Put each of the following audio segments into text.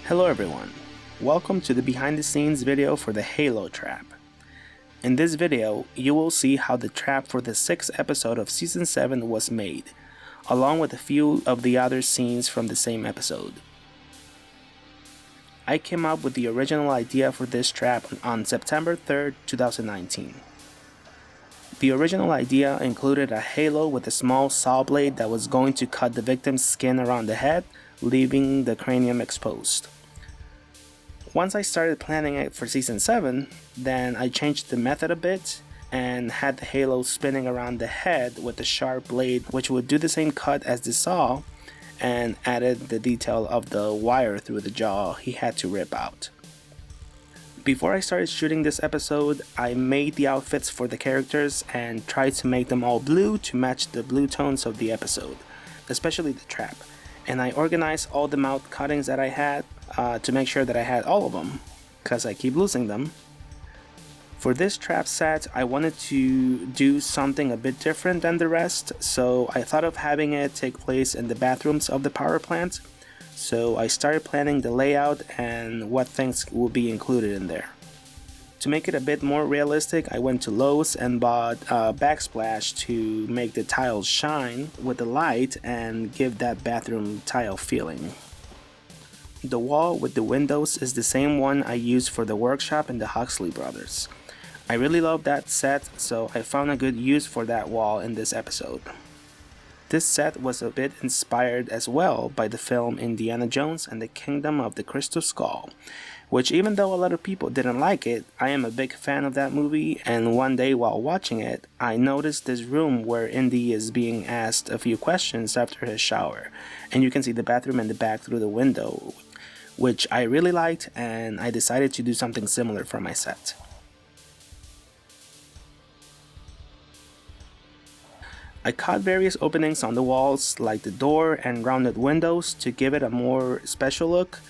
Hello everyone, welcome to the behind the scenes video for the Halo trap. In this video, you will see how the trap for the 6th episode of Season 7 was made, along with a few of the other scenes from the same episode. I came up with the original idea for this trap on September 3rd, 2019. The original idea included a halo with a small saw blade that was going to cut the victim's skin around the head, leaving the cranium exposed. Once I started planning it for Season 7, then I changed the method a bit and had the halo spinning around the head with a sharp blade which would do the same cut as the saw, and added the detail of the wire through the jaw he had to rip out. Before I started shooting this episode, I made the outfits for the characters and tried to make them all blue to match the blue tones of the episode, especially the trap. And I organized all the mouth cuttings that I had to make sure that I had all of them, because I keep losing them. For this trap set, I wanted to do something a bit different than the rest, so I thought of having it take place in the bathrooms of the power plant. So I started planning the layout and what things will be included in there. To make it a bit more realistic, I went to Lowe's and bought a backsplash to make the tiles shine with the light and give that bathroom tile feeling. The wall with the windows is the same one I used for the workshop in the Huxley Brothers. I really love that set, so I found a good use for that wall in this episode. This set was a bit inspired as well by the film Indiana Jones and the Kingdom of the Crystal Skull, which, even though a lot of people didn't like it, I am a big fan of that movie, and one day while watching it, I noticed this room where Indy is being asked a few questions after his shower, and you can see the bathroom in the back through the window, which I really liked, and I decided to do something similar for my set. I cut various openings on the walls like the door and rounded windows to give it a more special look,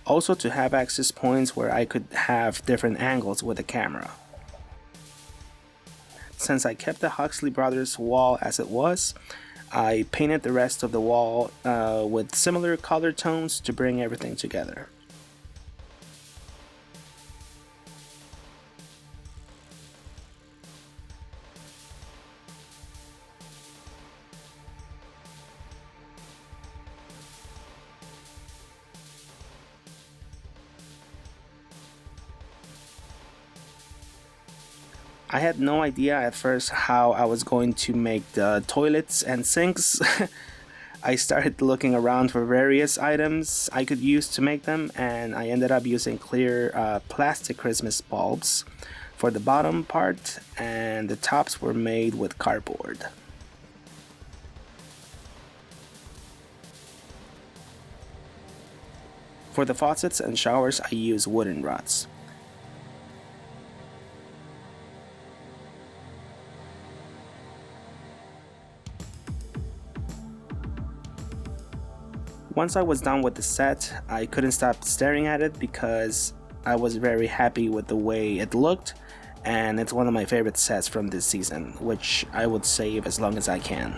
also to have access points where I could have different angles with the camera. Since I kept the Huxley Brothers wall as it was, I painted the rest of the wall with similar color tones to bring everything together. I had no idea at first how I was going to make the toilets and sinks. I started looking around for various items I could use to make them, and I ended up using clear plastic Christmas bulbs for the bottom part, and the tops were made with cardboard. For the faucets and showers, I use wooden rods. Once I was done with the set, I couldn't stop staring at it because I was very happy with the way it looked, and it's one of my favorite sets from this season, which I would save as long as I can.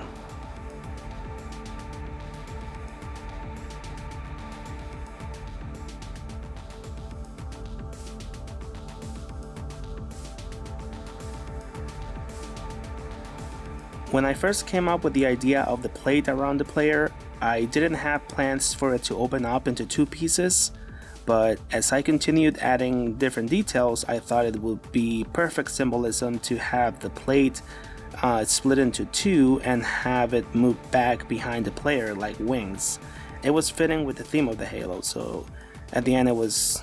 When I first came up with the idea of the plate around the player, I didn't have plans for it to open up into two pieces, but as I continued adding different details, I thought it would be perfect symbolism to have the plate split into two and have it move back behind the player like wings. It was fitting with the theme of the Halo, so at the end it was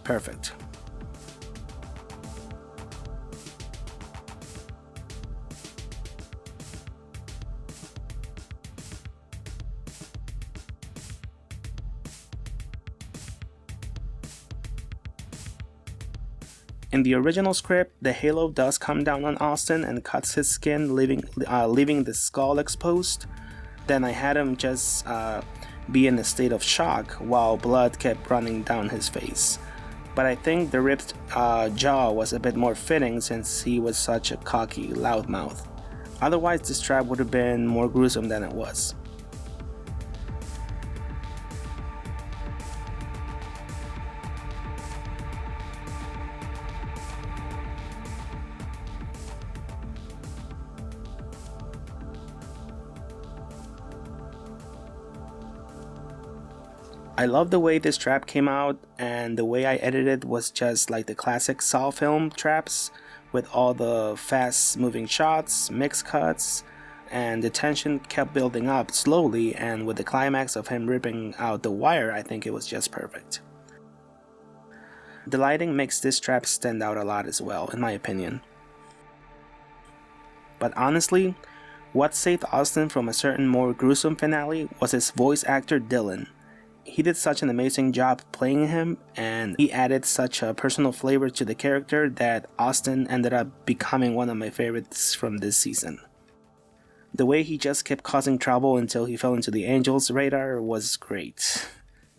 perfect. In the original script, the halo does come down on Austin and cuts his skin, leaving the skull exposed. Then I had him just be in a state of shock while blood kept running down his face. But I think the ripped jaw was a bit more fitting since he was such a cocky loudmouth. Otherwise, this trap would have been more gruesome than it was. I love the way this trap came out, and the way I edited was just like the classic Saw film traps, with all the fast moving shots, mixed cuts, and the tension kept building up slowly, and with the climax of him ripping out the wire, I think it was just perfect. The lighting makes this trap stand out a lot as well, in my opinion. But honestly, what saved Austin from a certain more gruesome finale was his voice actor Dylan. He did such an amazing job playing him, and he added such a personal flavor to the character that Austin ended up becoming one of my favorites from this season. The way he just kept causing trouble until he fell into the Angels' radar was great.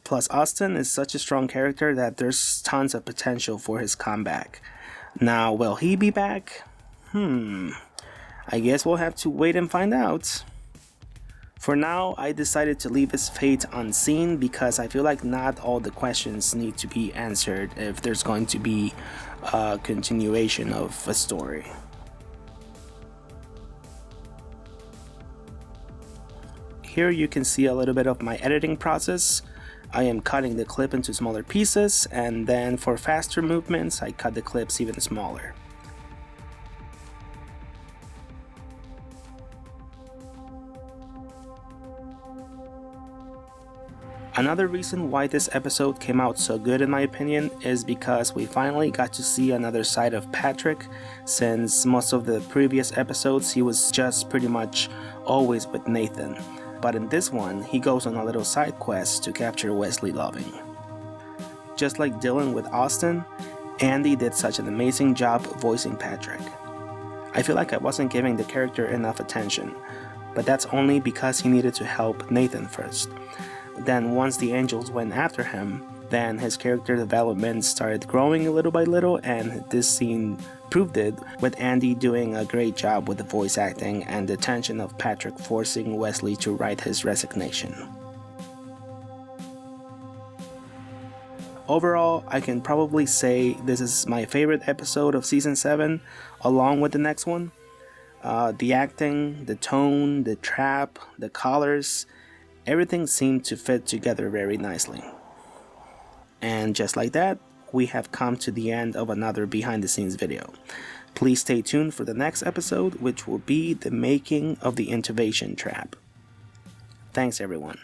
Plus, Austin is such a strong character that there's tons of potential for his comeback. Now, will he be back? I guess we'll have to wait and find out. For now, I decided to leave his fate unseen because I feel like not all the questions need to be answered if there's going to be a continuation of a story. Here you can see a little bit of my editing process. I am cutting the clip into smaller pieces, and then for faster movements, I cut the clips even smaller. Another reason why this episode came out so good in my opinion is because we finally got to see another side of Patrick, since most of the previous episodes he was just pretty much always with Nathan. But in this one, he goes on a little side quest to capture Wesley Loving. Just like Dylan with Austin, Andy did such an amazing job voicing Patrick. I feel like I wasn't giving the character enough attention, but that's only because he needed to help Nathan first. Then once the Angels went after him, then his character development started growing a little by little, and this scene proved it, with Andy doing a great job with the voice acting and the tension of Patrick forcing Wesley to write his resignation. Overall, I can probably say this is my favorite episode of Season 7, along with the next one. The acting, the tone, the trap, the colors, everything seemed to fit together very nicely. And just like that, we have come to the end of another behind the scenes video. Please stay tuned for the next episode, which will be the making of the intubation trap. Thanks everyone.